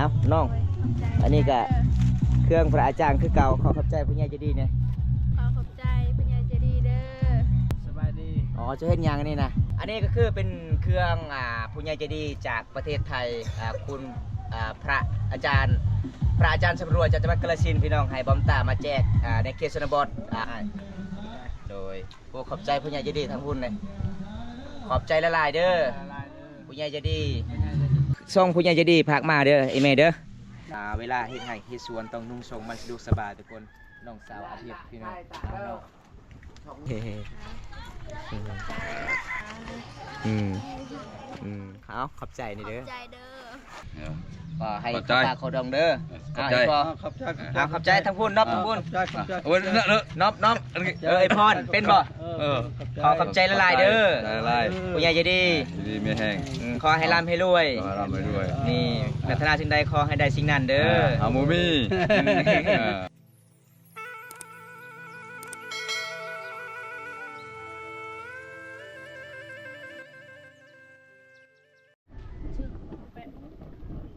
เอาน้องอันนี้ก็เครื่องพระอาจารย์คือเก่าขอขอบใจผู้ใหญ่ใจดีเนี่ยขอขอบใจผู้ใหญ่ใจดีเด้อสบายดีอ๋อจะเห็นยังนี่นะอันนี้ก็คือเป็นเครื่องผู้ใหญ่ใจดีจากประเทศไทยคุณพระอาจารย์สำรวจจากจังหวัดกาฬสินธุ์พี่น้องให้บอมตามาแจกในเขตชนบทโดยขอบใจผู้ใหญ่ใจดีทั้งคุณเลยขอบใจละลายเด้อผู้ใหญ่ใจดีส่งผู้ใหญ่ใจดีพากมาเด้อไอเมเด้อเวลาเฮ็ดให้เฮ็ดสวนต้องนุ่งทรงมันสะดวกสบายทุกคนน้องสาวอาทิตย์พี่น้องเอาขอบใจนี่เด้อใจเด้อก็ให้ตาโคดองเด้อขอบใจทั้งพูนนับทั้งพูนนับไอพรเป็นบ่ขอขอบใจละลายเด้อผู้ใหญ่ใจดีไม่แห้งขอให้ร่ำให้รวยนี่ปรารถนาสิ่งใดขอให้ได้สิ่งนั้นเด้ออามูมี่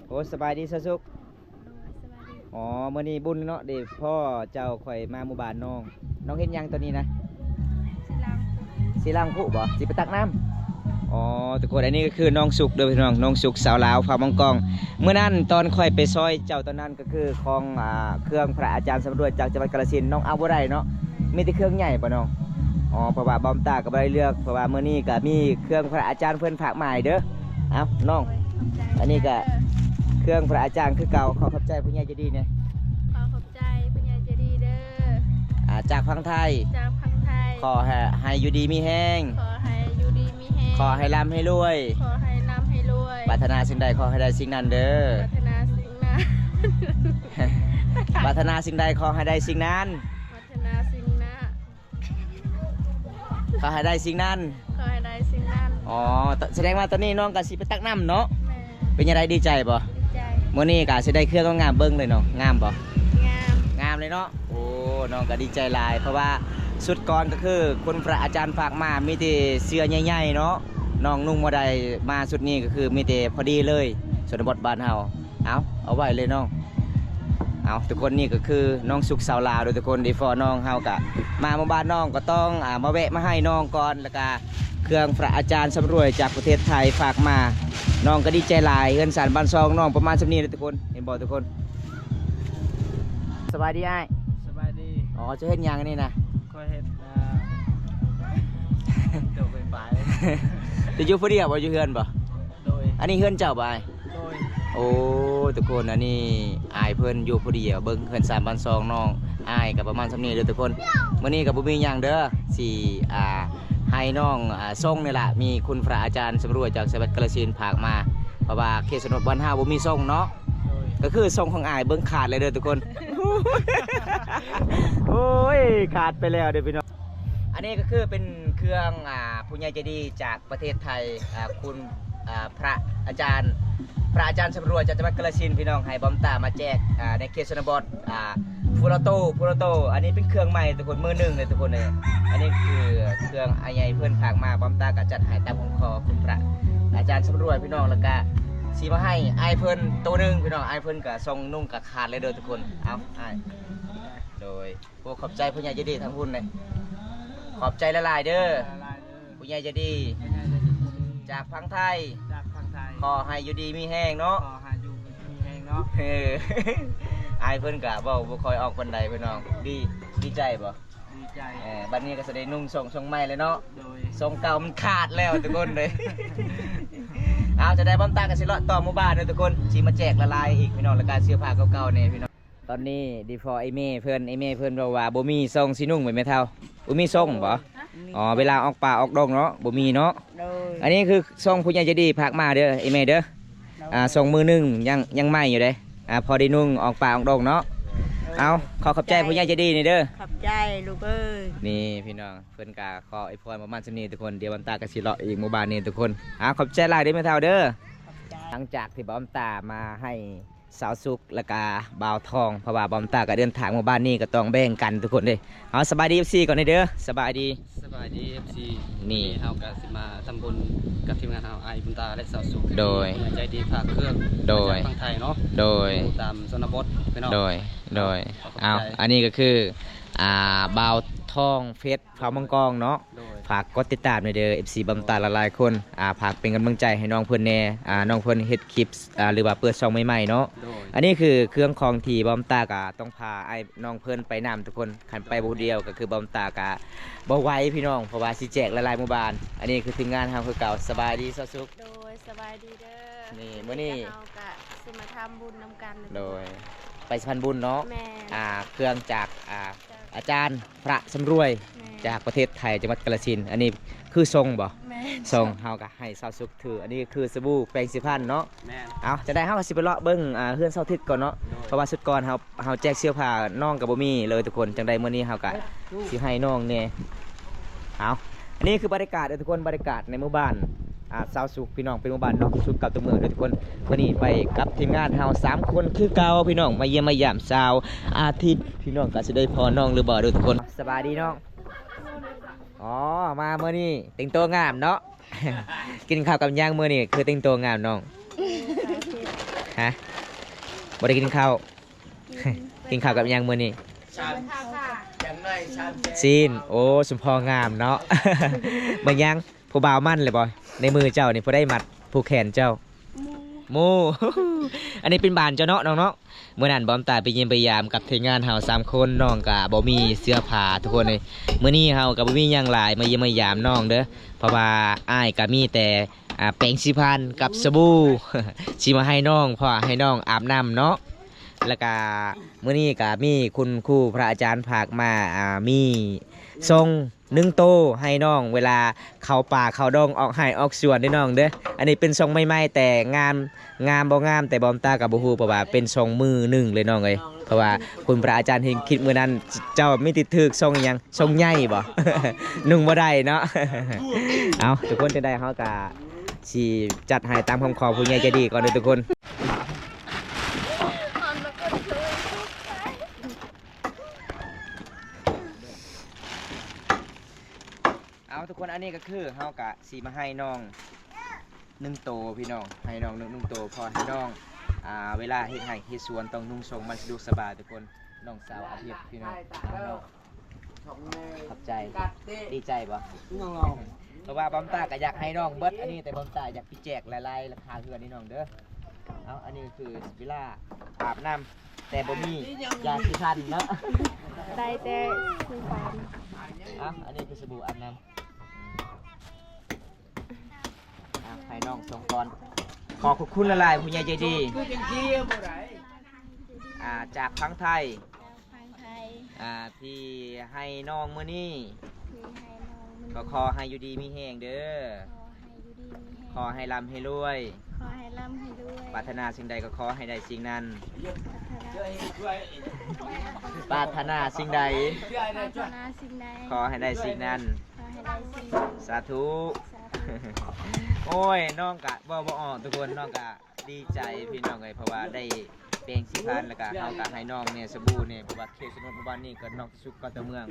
โอ้สบายดีสุขอ๋อมื้อนี้บุญเนาะเดี๋ยวพ่อเจ้าข่อยมาหมู่บ้านน้องเห็นยังตัวนี้นะสีลังผู้บ่สิไปตักน้ำอ๋อทุกคนอันนี้ก็คือน้องสุกเด้อพี่น้องน้องสุกสาวลาวฝ่ามังกรเมื่อนั้นตอนข่อยไปซอยเจ้าตอนนั้นก็คือของเครื่องพระอาจารย์สำรวจจากจังหวัดกาฬสินธุ์น้องเอาบ่ได้เนาะมีแต่เครื่องใหญ่ป่ะน้องอ๋อเพราะว่าบอมตาก็บ่ได้เลือกเพราะว่ามื้อนี้ก็มีเครื่องพระอาจารย์เพิ่นฝากมาให้เด้อเอ้าน้องอันนี้ก็เครื่องพระอาจารย์คือเก่าขอขอบใจผู้ใหญ่ใจดีเนี่ยขอขอบใจผู้ใหญ่ใจดีเด้อจากพังไทยขอให้อยู่ดีมีแห้งขอให้อยู่ดีมีแห้งขอให้ร่ำให้รวยขอให้ร่ำให้รวยปรารถนาสิ่งใดขอให้ได้สิ่งนั้นเด้อปรารถนาสิ่งใดขอให้ได้สิ่งนั้นปรารถนาสิ่งนั้นขอให้ได้สิ่งนั้นขอให้ได้สิ่งนั้นอ๋อแสดงว่าตอนนี้น้องกสิไปตักน้ำเนาะเป็นยังไงดีใจบ่เมื่อนี้กสิได้เครื่องก็งามเบิ้งเลยเนาะงามบ่งามเลยเนาะโอ้น้องก็ดีใจหลายเพราะว่าสุดก่อนก็คือคุณพระอาจารย์ฝากมามีแต่เสื้อใหญ่ๆเนาะน้องนุ่งมาได้มาสุดนี้ก็คือมีแต่พอดีเลยชนบทบ้านเฮาเอาไว้เลยน้องเอาทุกคนนี่ก็คือน้องสุกสาวลาวโดยทุกคนดีฟอน้องเฮากะมาหมู่บ้านน้องก็ต้องมาแวะมาให้น้องก่อนแล้วก็เครื่องพระอาจารย์สำรวยจากประเทศไทยฝากมาน้องก็ดีใจหลายเงินสารบ้านซองน้องประมาณสำนี้เลยทุกคนเห็นบอกทุกคนสบายดีไอ้สบายดีอ๋อจะเห็นยังนี่นะก็เห็นเดี๋ยวไปจะอยู่พอดีบ่อยู่เฮือนบ่โดยอันนี้เฮือนเจ้าบ่โดยโอ้ทุกคนอันนี้อายเพิ่นอยู่พอดีเบิ่งเฮือนสารบ้านซองน้องอายกับประมาณสำนี้เลยทุกคนมื้อนี้กับบ่มีหยังเด้อสิให้น้องส่งนี่แหละมีคุณพระอาจารย์สำรวจจากจังหวัดกาฬสินธุ์ฝากมาเพราะว่าเขตชนบทบ้านเฮาบ่มีส่งเนาะก็คือส่งของอ้ายเบิ่งขาดเลยเด้อทุกคนโอ้ยขาดไปแล้วเด้อพี่น้องอันนี้ก็คือเป็นเครื่องผู้ใหญ่ใจดีจากประเทศไทยคุณพระอาจารย์สำรวจจากจังหวัดกาฬสินธุ์พี่น้องให้บอมตามาแจกในเขตชนบทฟูโรโตอันนี้เป็นเครื่องใหม่ทุกคนมือหนึ่งเลยทุกคนเลยอันนี้คือเครื่องไอ้ใหญ่เพื่อนฝากมาบอมตาก็จัดให้ตามคอคุณพระอาจารย์สำรวจพี่น้องแล้วก็สีมาให้ไอ้เพื่อนตัวหนึ่งพี่น้องไอ้เพื่อนก็ทรงนุ่งกับขาดเลยเด้อทุกคนเอาไอ้โดยขอบใจผู้ใหญ่ใจดีทั้งคุณเลยขอบใจละลายเด้อผู้ใหญ่ใจดีจากพังไทยขอให้อยู่ดีมีแห้งเนาะไอ้เพื่อนกะบอกบุคอยออกคนใดพี่น้องดีใจบ่ดีใจบัดนี้ก็จะได้นุ่งทรงใหม่เลยเนาะทรงเก่ามันขาดแล้วทุกคนเลยเอาจะได้บอมตากันสิเลาะต่อหมู่บ้านเลยทุกคนชีมาแจกละลายอีกพี่น้องและการเสื้อผ้าเก่าๆเนี่ยพี่น้องตอนนี้ดีฟอไอเม่เพื่อนบอกว่าบ่มีทรงสีนุ่งเหมือนไม่เท่าบ่มีทรงบ่อ๋อเวลาออกป่าออกดงเนาะบ่มีเนาะอันนี้คือทรงผู้ใหญ่ใจดีพากมาเด้อไอเม่เด้อทรงมือหนึ่งยังใหม่อยู่เด้พอได้นุ่งออกป่าออกดงเนาะเอาขอบใจผู้ใหญ่ใจดีนี่เด้อขอบใจลูกเอ้ยนี่พี่น้องเพื่อนกาขอไอพรประมาณสนี้ทุกคนเดี๋ยวบอมตากระสิเลาะอีกหมู่บ้านนี้ทุกคนขอบใจหลายได้ไม่เท่าเด้อหลังจากที่บอมตามาให้สาวสุกและกาบ่าวทองเพราะว่าบอมตาก็เดินทางหมู่บ้านนี้ก็ต้องแบ่งกันทุกคนเลยเอาสบายดีซีก่อนเด้อสบายดี ายดี FC นี่ เฮาก็สิมาทำบุญกับทีมงานเฮาไอบุญตาและสาวสุข โดย ใจดีฝากเครื่อง โดย มาจากฝั่งไทยเนาะ โดย ตามชนบทพี่น้อง โดย ขอบคุณ เอา ใจ อันนี้ก็คือบ่าวทองเฟสพร้าวมังกรเนาะ โดย ฝากกดติดตามในอยเด้อ FC บำตาหลายๆคนฝากเป็นกำลังใจให้น้องเพิ่นแน่น้องเพิ่นเฮ็ดคลิปหรือว่าเปิดช่องใหม่ๆเนาะ โดย อันนี้คือเครื่องของที่บอมตากะต้องพาไอ้น้องเพิ่นไปนำทุกคนขันไปผู้เดียวก็คือบอมตากะบ่ไหวพี่น้องเพราะว่าสิแจกหลายๆหมู่บ้าน อันนี้คือทีมงานเฮาคือเก่าสบายดีซะสุก โดยสบายดีเด้อ นี่มื้อนี้ เฮากะสิมาทำบุญนำกัน โดยไปสะพานบุญเนาะ แม่ เครื่องจากอาจารย์พระสำรวย แม่ จากประเทศไทยจังหวัดกาฬสินธุ์อันนี้คือทรงบ่ แม่ ทรงเฮาก็ให้ซาวสุกถืออันนี้คือสบู่แปรงสีฟันเนาะ แม่น เอาจะได้เฮาก็สิไปเลาะเบิ่งเฮือนเซาทิศก่อนเนาะ เพราะว่าสุดก่อนเฮาแจกเสื้อผ้าน้องกับบ่มีเลยทุกคนจังใดมื้อนี้เฮาก็สิให้น้องแน่เอาอันนี้คือบรรยากาศเด้อทุกคนบรรยากาศในหมู่บ้านสาวสุขพี่น้องเป็นหมู่บ้านเนาะสุขกับตัวเมืองเด้อทุกคนมื้อนี้ไปกับทีมงานเฮา3คนคือเก่าพี่น้องมาเยี่ยมมายามสาวอาทิตย์พี่น้องก็สิได้พอน้องหรือบ่เด้อทุกคนสบายดีน้องอ๋อมามื้อนี้แต่งตัวงามเนาะ กินข้าวกับย่างมื้อนี้คือแต่งตัวงามน้องฮะบ่ได้กินข้าว กินข้าวกับย่างมื้อนี้ ซีนโอ้สมพองามเนาะ บางยังผู้บ่าวมั่นเลยบ่ในมือเจ้านี่พอได้มัดผู้แขนเจ้าหมู อันนี้เป็นบานเจ้าเนาะน้องเนาะเมื่อนั้นบอมตาไปเยี่ยมไปยามกับทีมงานเฮา3คนน้องก็บ่มีเสื้อผ้าทุกคนเลยมื้อนี้เฮาก็บ่มีหยังหลายมาเยี่ยมมายามน้องเด้อเพราะว่าอ้ายก็มีแต่แปรงสีฟันกับสบู่ สิมาให้น้องเพราะว่าให้น้องอาบน้ำเนาะ แล้วก็มื้อนี้ก็มีคุณครูพระอาจารย์ภาคมามีทรง1 โตให้น้องเวลาเข้าป่าเข้าดงออกไห้ออกสวนได้น้องเด้ออันนี้เป็นทรงใหม่ๆแต่งามบ่งามแต่บอมตากับบ่ฮู้เพราะว่าเป็นทรงมือหนึ่งเลยน้องเอ้ยเพราะว่าคุณพระอาจารย์เห็นคิดมื้อนั้นเจ้ามีติดถึกทรงอิหยังทรงใหญ่บ่ นุ่งบ่ได้เนาะ เอาทุกคนจะได้เฮาก็สิจัดให้ตามคำขอผู้ใหญ่ใจดีก่อนเด้อทุกคน เอาทุกคนอันนี้ก็คือเฮากะสีมาให้น้อง1 โตพี่น้องให้น้อง1 โตพอให้น้องเวลาเฮ็ดไร่เฮ็ดสวนต้องนุ่งทรงมันสะดวกสบายทุกคนน้องสาวอาทิตย์พี่น้องขอบใจดีใจบ่เพราะว่าบอมตาก็อยากให้น้องเบิดอันนี้แต่บอมตาอยากพี่แจกหลายๆราคาเฮือนนี่น้องเด้อเอาอันนี้คือเวลาอาบน้ำแต่บ่มียาสีฟันเนาะ ได้แต่คือความ อันนี้คือสบู่อาบน้ำให้น้องส่งก่อนขอบคุณละลายผู้ใหญ่ใจดีจากพังไทย ทางไทย ที่ให้น้องมื้อนี้ ที่ให้น้องมัน ก็ขอให้อยู่ดีมีแห้งเด้อ ขอให้อยู่ดีมีแรงขอให้ร่ำให้รวย ขอให้ร่ำให้ด้วย ปรารถนาสิ่งใดก็ขอให้ได้สิ่งนั้น ปรารถนา ปรารถนาสิ่งใด ปรารถนาสิ่งใด ขอให้ได้สิ่งนั้น ขอให้ได้สิ่งนั้น สาธุ สาธุ โอ้ยน้องกะบ่ออกทุกคนน้องกะดีใจพี่น้องเลยเพราะว่าได้แปลงสีฟันแล้วก็เฮากะให้น้องเนี่ยสบู่เนี่ยเพราะว่าเขตชนบทหมู่บ้านนี่ก็น้องสุกก็ตัวเมือง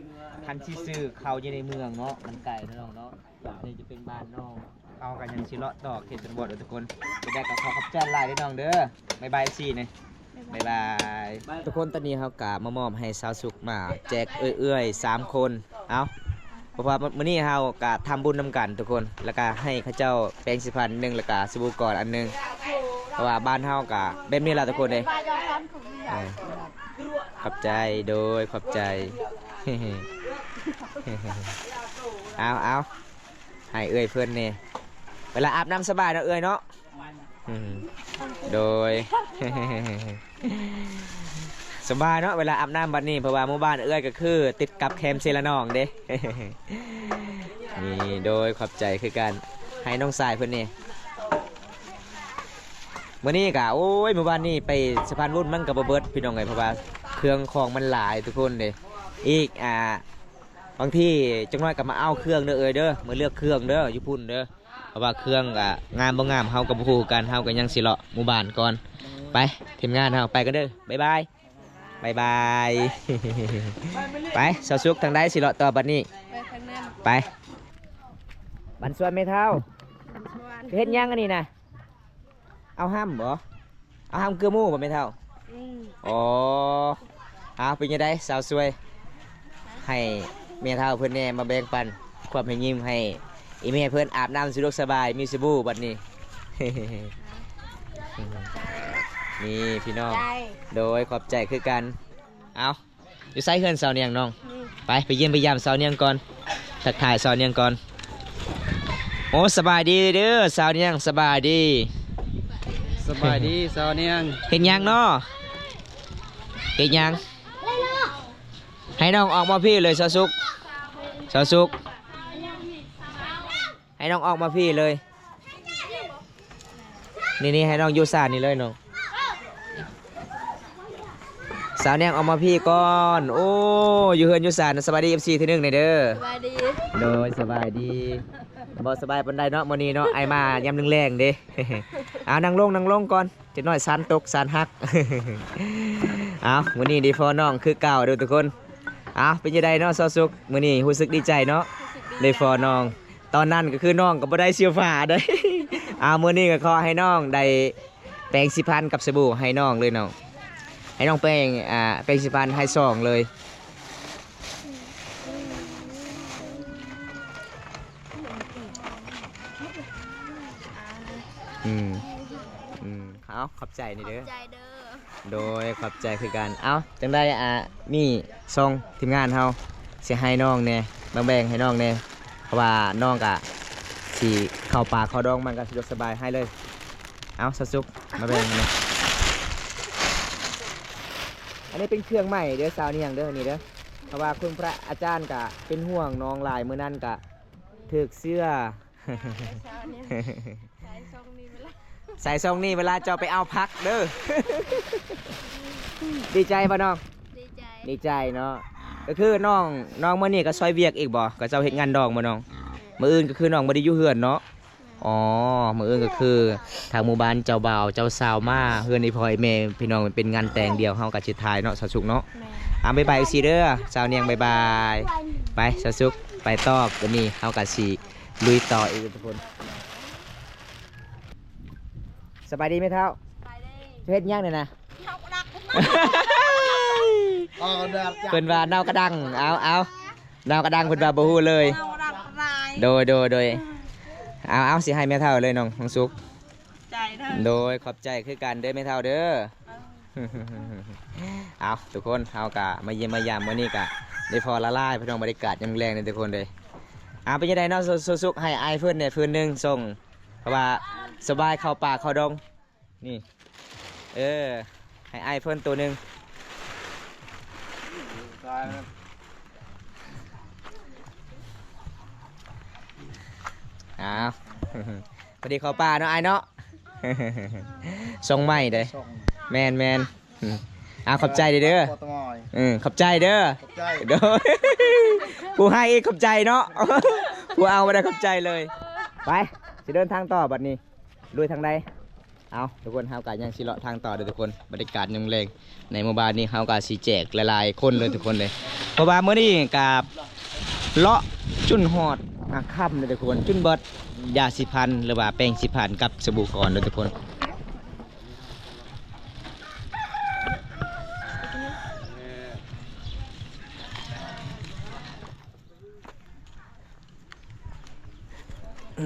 คันที่ซื้อเขาอยู่ในเมืองเนาะมันไกลนะน้องเนาะนี่จะเป็นบ้านน้องเขากันยังสิเลาะต่อเขตชนบททุกคนไปได้ก็ขอขอบใจหลายด้วยน้องเด้อบ๊ายบายสิเนี่ยบ๊ายบายทุกคนตอนนี้เฮากะมามอบให้สาวสุกมาแจกเอื้อยๆ3 คนเอาเพราะว่ามื้อนี้เฮากะทำบุญนำกันทุกคนแล้วก็ให้เขาเจ้าแปรงสีฟัน1แล้วก็สบู่ก่อนอันนึงเพราะว่าบ้านเฮากะแบบนี้ล่ะทุกคนเลยขอบใจโดยขอบใจ เอาให้เอื้อยเพื่อนนี่เวลาอาบน้ำสบายเนาะเอื้อยเนาะโดย สบายเนาะเวลาอาบน้ำบัดนี้เพราะว่าหมู่บ้านเอื้อยก็คือติดกับแคมป์เซลานองเด้ นี่โดยขอบใจคือการให้น้องสายเพื่อนนี่เมื่อนี้กะโอ้ยหมู่บ้านนี่ไปสะพานบุญมันกับเบิร์ดพี่น้องไงเพราะว่าเครื่องของมันหลายทุกคนเลยอีกบางที่จังน้อยกับมาเอาเครื่องเด้อเด้อมาเลือกเครื่องเด้อญี่ปุ่นเด้อเพราะว่าเครื่องงามบ่งามเฮากับผู้กันเฮากันยังสิเลาะหมู่บ้านก่อนไปทีมงานเฮาไปกันเด้อบ๊ายบายบ๊ายบาย ไปสาวสุกทางใดสิเลาะต่อบัดนี้ ไปข้างนั้น ไป บันส่วนไม่เท่า ชวน เฮ็ดหยังอันนี้นะเอาห้ำบ่เอาห้ำเกลือหมูบ่ไม่เท่า อืม อ๋อเอาเป็นยังไงสาวสวยให้เมียเท่าเพื่อนแหน่มาแบ่งปันความให้ยิ้มให้อีเมียเพื่อนอาบน้ำสะดวกสบายมีสบู่บัดนี้ นี่พี่น้อง ใจ โดยขอบใจคือกันเอาอยู่ไซเฮือนสาวเนียงน้อง นี่ ไปเยี่ยมไปยามสาวเนียงก่อนทักทายสาวเนียงก่อนโอ้สบายดีเด้อสาวเนียงสบายดี สบายดีสาวเนียง เห็นยังเนาะเห็นยังให้น้องออกมาพี่เลยสาวสุกสาวสุกให้น้องออกมาพี่เลยนี่ให้น้องอยูซานนี่เลยน้องสาวเนียงออกมาพี่ก่อนโอ้อยู่เฮือนอยูซานสบายดีเอฟซีทีนึงในเด้อ สบายดี โดยสบายดีบ่สบายปานใดเนาะมื้อนี้เนาะไอมายามแรงๆเด้ เอานั่งลงก่อนจะน้อยสันตกสันหัก เอามื้อนี้ดีฟอน้องคือเก่าเด้อทุกคนเอาเป็นจังไดเนาะซอสุกมื้อนี้รู้สึกดีใจเนาะได้ฟอน้อง ตอนนั้นก็คือน้องก็บ่ได้เสียฟ้าเด้ เอามื้อนี้ก็ขอให้น้องได้แปรงสีฟันกับสบู่ให้น้องเลยน้องให้น้องแปรงแปรงสีฟันให้ซองเลย อืมเอาขอบใจนี่เด้อ ใจเด้อ โดยขอบใจคือกันเอาจังได้มีซองทีมงานเฮาสิให้น้องแน่แบ่งให้น้องแน่เพราะว่าน้องกะสิเข้าป่าเข้าดองมันก็สะดวกสบายให้เลยเอาสุกมาแบ่งนี่อันนี้เป็นเครื่องใหม่เด้อสาวเนียงเด้อนี่เด้อเพราะว่าคุณพระอาจารย์กะเป็นห่วงน้องหลายมื้อนั้นกะถึกเสื้อ เช้านี้สายทรงนี้เวลา ใส่ซองนี่เวลาเจ้าไปเอาพักเด้อ ดีใจป่ะน้อง ดีใจ ดีใจเนาะก็คือน้องมื้อนี้ก็ซอยเวียกอีกบ่ก็เจ้าเฮ็ดงานดองบ่น้องมื้ออื่นก็คือน้องบ่ได้อยู่เฮือนเนาะอ๋อมื้ออื่นก็คือทางหมู่บ้านเจ้าบ่าวเจ้าสาวมาเฮือนอีพ่อยแม่พี่น้องเป็นงานแต่งเดียวเฮาก็สิถ่ายเนาะสาวสุกเนาะ แม่ บ๊ายบายสิเด้อสาวเนียงบ๊ายบายไปสาวสุกไปต่อวันนี้เฮาก็สิลุยต่ออีกทุกคนสบายดีไหมเท้า ไปได้ จะเฮ็ดหยังเนี่ยนะ เขาดัก อ๋อเด้อ เพิ่นว่าเนากระดังเอาเนากระดังเพิ่นว่าบ่ฮู้เลย เขาดักลาย โดยเอาสิให้แม่เฒ่าเลยน้องสุก ใจเด้อ โดยขอบใจคือกันเด้อแม่เฒ่าเด้อ เอาทุกคนเฮากะมาเยี่ยมมายามมื้อนี้กะได้พอละลายพี่น้องบรรยากาศยามแรงเลยทุกคนเลยเป็นจังไดเนาะสุกให้อายเพิ่นเนี่ยเพิ่นนึงส่งเพราะว่าสบายเข้าป่าเข้าดงนี่ให้อายเพิ่นตัวนึง อ้าว พอดีเข้าป่าเนาะไอ้ายเนาะ ส่งใหม่เด้แมนขอบใจเด้อขอบใจเด้อเด้อ ผู้ให้อีกขอบใจเนาะ ผู้เอาไม่ได้ขอบใจเลย ไปจะเดินทางต่อบัดนี้ลุยทางใดเอาทุกคนเฮากะยังสิเลาะทางต่อเด้อทุกคนบรรยากาศยังแรงในหมู่บ้านนี้เฮากะสิแจกหลายๆคนเลยทุกคนเลยเพราะว่ามื้อนี้กับเลาะจุนหอดค่ำเลยทุกคนจุนเบิดยาสีฟันหรือว่าแป้งสีฟันกับสบู่ก่อนเลยทุกคน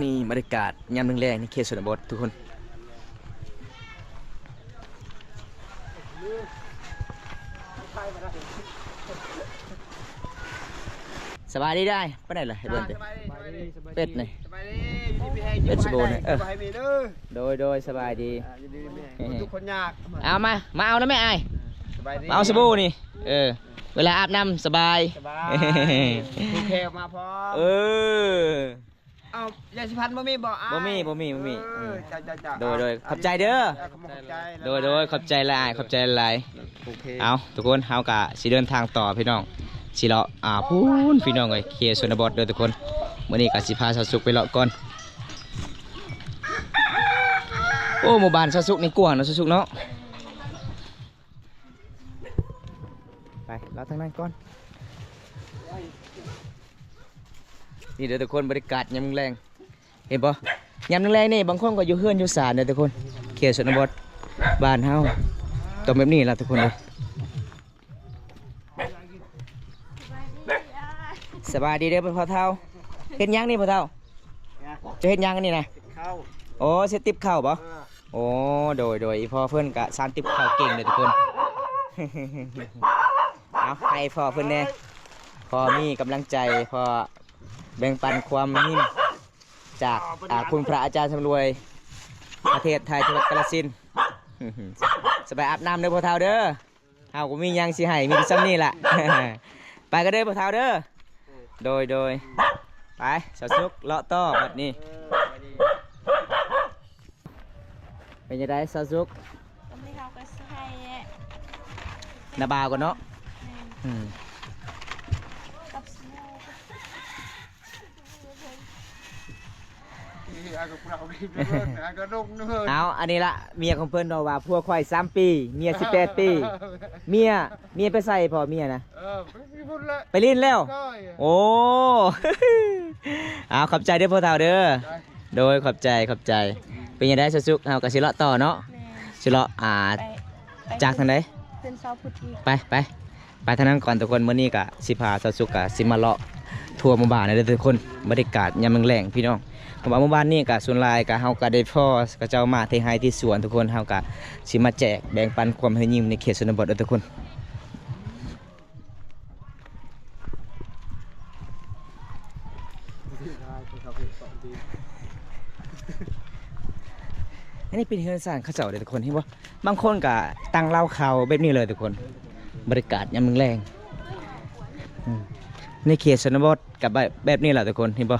นี่บรรยากาศยามแรงๆในเขตชนบททุกคนสบายดีได้ไปไหนล่ะให้เบิ่งเด้อเป็ดนี่เป็ดสบู่นี่โดยสบายดี ทุกคนยาก เอามาเอาแล้วแม่อาย สบายดี มาเอาสบู่นี่เวลาอาบน้ำสบาย สบายผู้แขกมาพร้อม เอา ยาสิพันบ่มีบ่ บ่มี จ้า โดยขอบใจเด้อ ขอบใจ โดยขอบใจหลายขอบใจหลาย โอเค เอาทุกคนเฮากะสิเดินทางต่อพี่น้องสิเลาะพูนพี่น้องเอ้ยเขตชนบทเด้อทุกคนมื้อนี้ก็สิพาสาวสุกไปเลาะก่อนโอ้หมู่บ้านสาวสุกนี่กว้างเนาะสาวสุกเนาะไปเลาะทางนั้นก่อนนี่เด้อทุกคนบรรยากาศยามแรง เห็นบ่ยามแรงๆนี่บางคนก็อยู่เฮือนอยู่ศาลเด้อทุกคนเขตชนบทบ้านเฮาต้องแบบนี้ล่ะทุกคนเด้อสบายดีเด้อพ่อเฒ่าเฮ็ดหยังนี่พ่อเฒ่าจะเฮ็ดหยังกันนี่นะ เข้า โอ้เสติบข้าวบ่โอ้โดยอีพ่อเพิ่นก็สานติบข้าวเก่งเด้อทุกคน เอาให้พ่อเพิ่นแน่พ่อมีกำลังใจพ่อแบ่งปันความหิมจากคุณพระอาจารย์สำรวยประเทศไทยจังหวัดกาฬสินธุ์ สบายอาบน้ำเด้อพ่อเฒ่าเด้อเฮาก็มีหยังสิให้มีแต่ซ้ำนี่ล่ะ ไปกันเด้อพ่อเฒ่าเด้อโดยไปสาวสุกเลาะต่อบัดนี้เป็นยังไงสาวสุก ตอนนี้เขาก็ใส่ นาบาวกันเนาะอืม กับสโนว์ ที่อากาศเราดีเพื่อนอากาศรุ่งเพื่อน เอาอันนี้ละเมียของเพิ่นเราว่าพวกข่อย3 ปีเมีย18 ปีเมียไปใส่พอเมียนะ ไม่พูดละ ไปลิ้นแล้ว ก็ โอ้ เอาขอบใจเด้อพ่อเฒ่าเด้อโดยขอบใจเป็นยังไงสุกๆเอากระสิเลาะต่อเนาะ แม่ สิเลาะจากทางไหน เป็นซอพุทธี ไปทางนั้นก่อนทุกคนมื้อนี้ก็สิพาสุกๆก็สิมาเลาะทั่วหมู่บ้านเด้อทุกคนบรรยากาศยามแล้งๆพี่น้องผมว่าหมู่บ้านนี้ก็ส่วนหลายก็เฮาก็ได้พ่อก็เจ้ามาที่ไฮที่สวนทุกคนเฮาก็สิมาแจกแบ่งปันความให้ยิ้มในเขตชนบทเด้อทุกคนอันนี้เป็นเฮือนสร้างเขาเจ้าเด้อทุกคนเห็นบ่บางคนก็ตั้งเล่าข่าวแบบนี้เลยทุกคนบรรยากาศยามแล้งในเขตชนบทกับแบบนี้แหละทุกคนเห็นบ่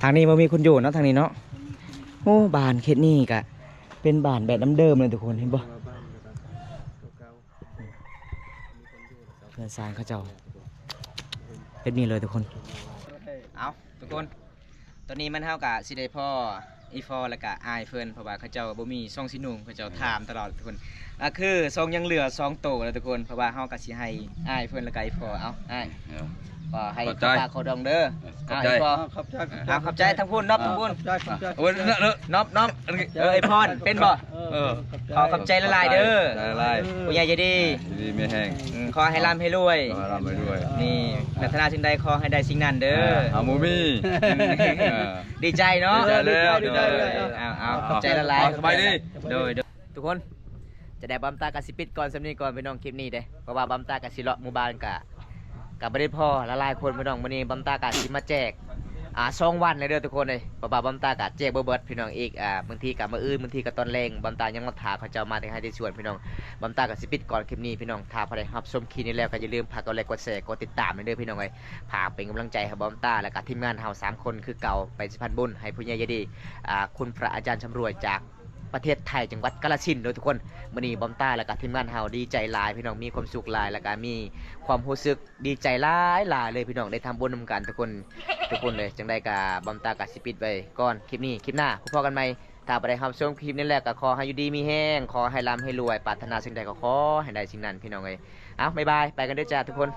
ทางนี้บ่มีคนอยู่เนาะทางนี้เนาะโอ้บ้านเขตนี้ก็เป็นบ้านแบบเดิมๆเลยทุกคนเห็นบ่เพื่อนสร้างเขาเจ้าเป็นนี่เลยทุกคนเอาทุกคนตอนนี้มันเท่ากับสิได้พ่ออีฟอแล้วก็อายเพิ่นเพราะว่าเขาเจ้าบ่มีซองสิหนุ่งเขาเจ้าถามตลอดทุกคนคือซองยังเหลือ2โตแล้วทุกคนเพราะว่าเฮาก็สิให้อายเพิ่นแล้วก็อีฟอเอาอ้ายก็ให้ข้าวปลาข้าวดองเด้อเอาอีฟอ ขอบใจทั้งพูนนอบทั้งพูน โอ้ยเนอะ นอบไอพรเป็นบ่ ขอขอบใจละลายเด้อ ลาย ผู้ใหญ่ใจดี ดีไม่แห้ง ขอให้ร่ำให้รวย ขอรับไปด้วย นี่ปรารถนาสิ่งใดขอให้ได้สิ่งนั้นเด้อ อามูมี่ ดีใจเนาะ ดีใจเลย เอาขอบใจละลาย สบายดี โดยทุกคนจะได้บัมตากะสิปิดก่อนสำนีก่อนไปน้องคลิปนี้เด้เพราะว่าบัมตากะสิเลาะหมู่บ้านกะไม่ได้พ่อละลายคนไปน้องมื้อนี้บัมตากะสิมาแจก2 วันเลยเด้อทุกคนเลยเพราะว่าบัมตากะแจกเบิดพี่น้องอีกบางทีกะมื้ออื่นบางทีกะตอนแรงบัมตายังมาถาเขาเจ้ามาที่ให้ที่ชวนพี่น้องบัมตากะสิปิดก่อนคลิปนี้พี่น้องถ้าพอได้รับชมคลิปนี้แล้วก็อย่าลืมฝากกดไลค์กดแชร์กดติดตามเด้อพี่น้องเอ้ยฝากเป็นกำลังใจให้บัมตาและก็ทีมงานเฮา3 คนคือเก่าไปสิพันบุญให้ผู้ใหญ่ใจดีคุณพระอาจารย์ชำรวยจากประเทศไทยจังหวัดกาฬสินธุ์โดยทุกคนมื้อนี้บอมต้าและก็ทีมงานเฮาดีใจหลายพี่น้องมีความสุขหลายแล้วก็มีความรู้สึกดีใจหลายเลยพี่น้องได้ทำบุญนำกันทุกคนเลยจังได้กับบอมต้ากับสิปิดไว้ก่อนคลิปนี้คลิปหน้าพบกันใหม่ถ้าบ่ได้รับชมคลิปนี้แล้วก็ขอให้อยู่ดีมีแห้งขอให้ร่ำให้รวยปรารถนาสิ่งใดก็ขอให้ได้สิ่งนั้นพี่น้องเอ้ยเอาบ๊ายบายไปกันเด้อจ้าทุกคน